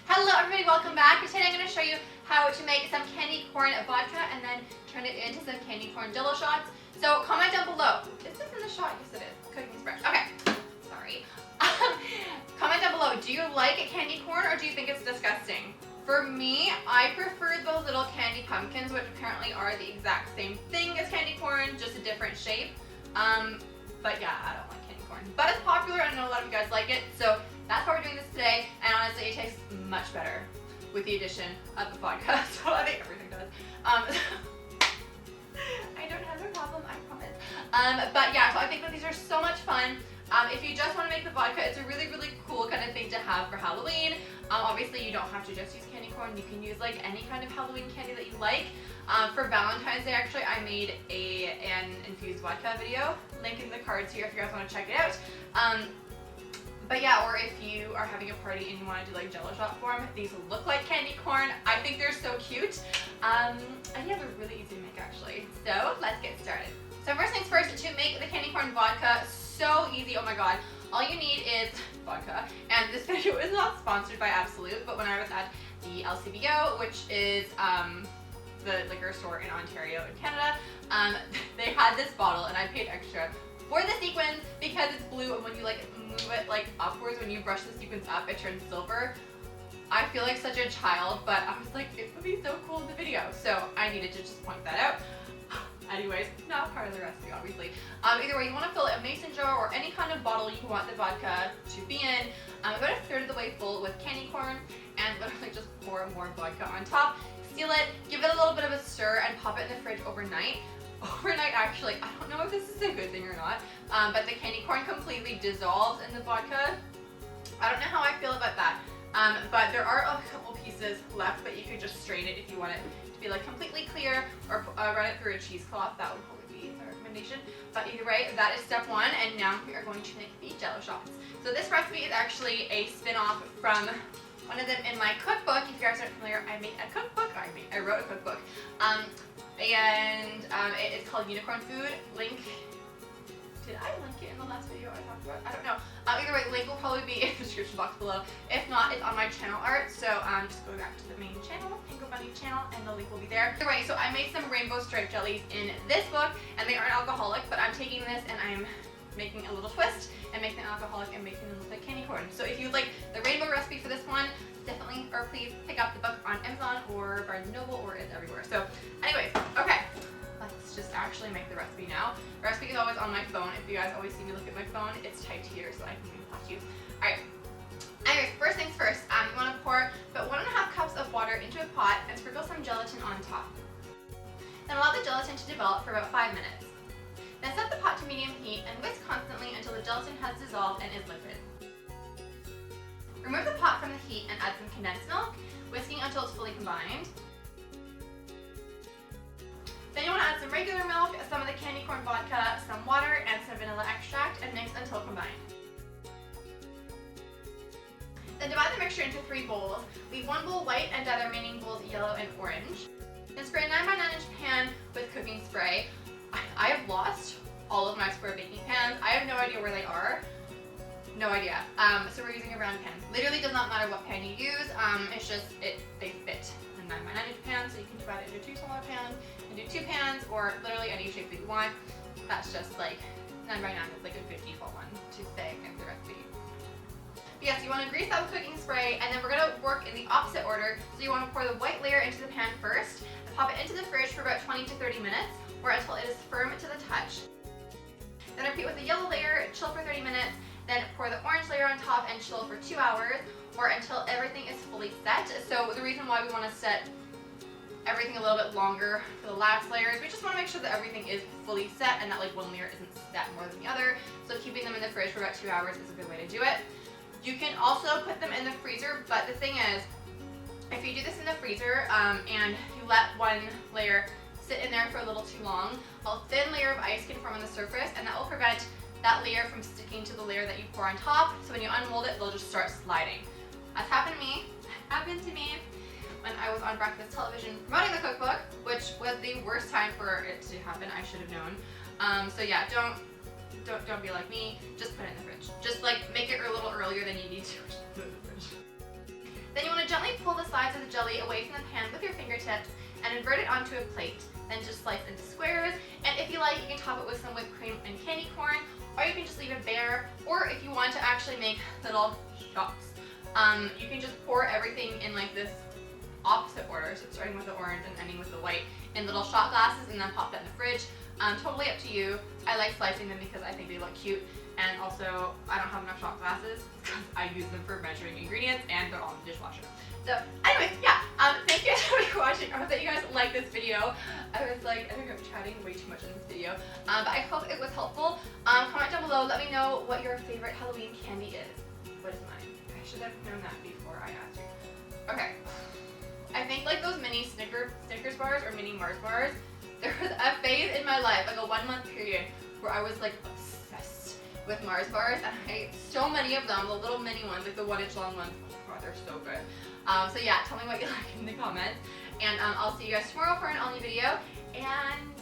Hello everybody, welcome back. Today I'm going to show you how to make some candy corn vodka and then turn it into some candy corn Jello shots. So comment down below. Is this in the shot? Yes it is. Cooking spread. Okay. Sorry. Comment down below. Do you like candy corn or do you think it's disgusting? For me, I prefer those little candy pumpkins, which apparently are the exact same thing as candy corn, just a different shape. But yeah, I don't like candy corn. But it's popular and I know a lot of you guys like it, so that's why we're doing this today. And honestly, it tastes much better with the addition of the vodka. So I think everything does. I don't have a problem, I promise. But yeah, so I think that these are so much fun. If you just want to make the vodka, it's a really, really cool kind of thing to have for Halloween. Obviously, you don't have to just use candy corn. You can use like any kind of Halloween candy that you like. For Valentine's Day, actually, I made an infused vodka video. Link in the cards here if you guys want to check it out. But yeah, or if you are having a party and you want to do like Jello shot form, these look like candy corn. I think they're so cute. And yeah, they're really easy to make actually. So let's get started. So first things first, to make the candy corn vodka, so easy, oh my god. All you need is vodka, and this video is not sponsored by Absolute, but when I was at the LCBO, which is the liquor store in Ontario in Canada, they had this bottle and I paid extra for the sequins because it's blue, and when you like move it like upwards, when you brush the sequins up, it turns silver. I feel like such a child, but I was like, it would be so cool in the video, so I needed to just point that out. Anyways, not part of the recipe, obviously. Either way, you want to fill a mason jar or any kind of bottle you want the vodka to be in. About a third of the way full with candy corn, and literally just pour more vodka on top. Seal it, give it a little bit of a stir, and pop it in the fridge overnight. Overnight, actually, I don't know if this is a good thing or not, but the candy corn completely dissolves in the vodka. I don't know how I feel about that, but there are a couple pieces left, but you could just strain it if you want it to be like completely clear, or run it through a cheesecloth. That would probably be my recommendation. But either way, that is step one, and now we are going to make the Jello shots. So this recipe is actually a spin-off from one of them in my cookbook. If you guys aren't familiar, I made a cookbook. I wrote a cookbook. It is called Unicorn Food. Link. Did I link it in the last video I talked about? I don't know. Either way, link will probably be in the description box below. If not, it's on my channel art. So just go back to the main channel, Pinko Bunny channel, and the link will be there. Either way, so I made some rainbow striped jellies in this book, and they aren't alcoholic, but I'm taking this and I'm making a little twist and making them alcoholic and making them look like candy corn. So if you like the rainbow recipe for this one, definitely, or please pick up the book on Amazon or Barnes & Noble, or it's everywhere. So anyways, okay. Let's just actually make the recipe now. The recipe is always on my phone. If you guys always see me look at my phone, it's typed here so I can read it to you. Alright. Anyways, first things first, you want to pour about 1.5 cups of water into a pot and sprinkle some gelatin on top. Then allow the gelatin to develop for about 5 minutes. Then set the pot to medium heat and whisk constantly until the gelatin has dissolved and is liquid. Remove the pot from the heat and add some condensed milk, whisking until it's fully combined. Then you want to add some regular milk, some of the candy corn vodka, some water, and some vanilla extract, and mix until combined. Then divide the mixture into 3 bowls. Leave 1 bowl white and add the remaining bowls yellow and orange. Then spray a 9x9 inch pan with cooking spray. I have lost all of my square baking pans. I have no idea where they are. No idea. So we're using a round pan. Literally does not matter what pan you use. It's just, they fit a 9x9 inch pan, so you can divide it into 2 smaller pans, and do 2 pans, or literally any shape that you want. That's just like 9x9 is like a good default one to say in the recipe. But yes, you want to grease that with cooking spray, and then we're going to work in the opposite order. So you want to pour the white layer into the pan first, and pop it into the fridge for about 20 to 30 minutes, or until it is firm to the touch. Then repeat with the yellow layer, chill for 30 minutes, then pour the orange layer on top and chill for 2 hours, or until everything is fully set. So the reason why we want to set everything a little bit longer for the last layers, we just want to make sure that everything is fully set and that like one layer isn't set more than the other. So keeping them in the fridge for about 2 hours is a good way to do it. You can also put them in the freezer, but the thing is, if you do this in the freezer and you let one layer sit in there for a little too long, a thin layer of ice can form on the surface, and that will prevent that layer from sticking to the layer that you pour on top. So when you unmold it, they'll just start sliding. That's happened to me when I was on breakfast television promoting the cookbook, which was the worst time for it to happen. I should have known. So yeah, don't Don't be like me, just put it in the fridge. Just like make it a little earlier than you need to. Then you want to gently pull the sides of the jelly away from the pan with your fingertips and invert it onto a plate. Then just slice into squares, and if you like, you can top it with some whipped cream and candy corn, or you can just leave it bare, or if you want to actually make little shots, you can just pour everything in like this opposite order, so starting with the orange and ending with the white, in little shot glasses and then pop that in the fridge. Totally up to you. I like slicing them because I think they look cute, and also I don't have enough shot glasses because I use them for measuring ingredients and they're all in the dishwasher. So anyways, yeah, thank you guys for watching. I hope that you guys liked this video. I was like, I think I'm chatting way too much in this video, but I hope it was helpful. Comment down below, let me know what your favorite Halloween candy is. What is mine? I should have known that before I asked you. Okay, I think like those mini Snickers bars or mini Mars bars. There was a phase in my life, like a 1 month period, where I was like obsessed with Mars bars, and I ate so many of them, the little mini ones, like the 1 inch long ones. Oh God, they're so good. So yeah, tell me what you like in the comments, and I'll see you guys tomorrow for an all new video, and